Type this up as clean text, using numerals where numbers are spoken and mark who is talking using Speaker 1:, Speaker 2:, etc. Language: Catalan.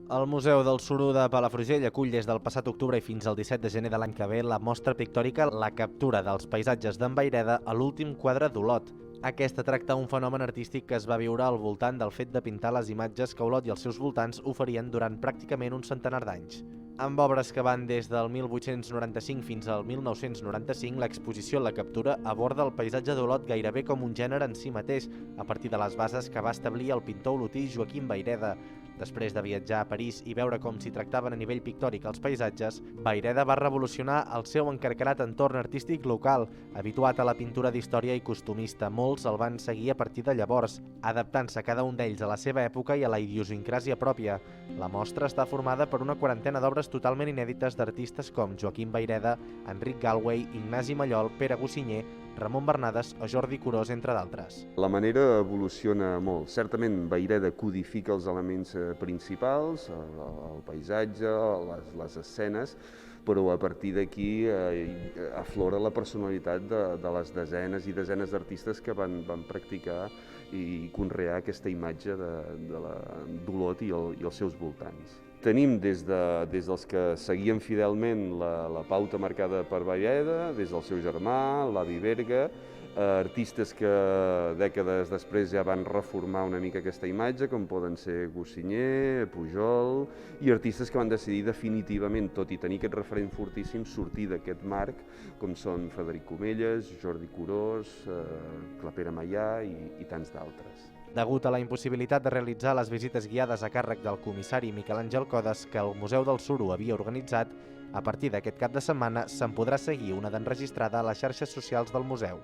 Speaker 1: El Museu del Suro de Palafrugell acull des del passat octubre i fins al 17 de gener de l'any que ve la mostra pictòrica La captura dels paisatges d'en Vayreda a l'últim quadre d'Olot. Aquesta tracta un fenomen artístic que es va viure al voltant del fet de pintar les imatges que Olot i els seus voltants oferien durant pràcticament un centenar d'anys. Amb obres que van des del 1895 fins al 1995, l'exposició La captura aborda el paisatge d'Olot gairebé com un gènere en si mateix, a partir de les bases que va establir el pintor olotí Joaquim Vayreda. Després de viatjar a París i veure com s'hi tractaven a nivell pictòric els paisatges, Vayreda va revolucionar el seu encarcarat entorn artístic local, habituat a la pintura d'història i costumista. Molts el van seguir a partir de llavors, adaptant-se cada un d'ells a la seva època i a la idiosincràsia pròpia. La mostra està formada per una quarantena d'obres totalment inèdites d'artistes com Joaquim Vayreda, Enric Galwey, Ignasi Mallol, Pere Gossinyer, Ramon Bernades o Jordi Curós, entre d'altres.
Speaker 2: La manera evoluciona molt. Certament, Vayreda codifica els elements principals, el paisatge, les escenes, però a partir d'aquí aflora la personalitat de les desenes i desenes d'artistes que van practicar i conrear aquesta imatge d'Olot i els seus voltants. Tenim des dels que seguien fidelment la pauta marcada per Vayreda, des del seu germà, l'avi Berga, artistes que dècades després ja van reformar una mica aquesta imatge, com poden ser Gossinyer, Pujol, i artistes que van decidir definitivament, tot i tenir aquest referent fortíssim, sortir d'aquest marc, com són Frederic Comelles, Jordi Curós, Clapera Maià i tants d'altres.
Speaker 1: Degut a la impossibilitat de realitzar les visites guiades a càrrec del comissari Miquel Àngel Codes que el Museu del Suro havia organitzat, a partir d'aquest cap de setmana se'n podrà seguir una d'enregistrada a les xarxes socials del museu.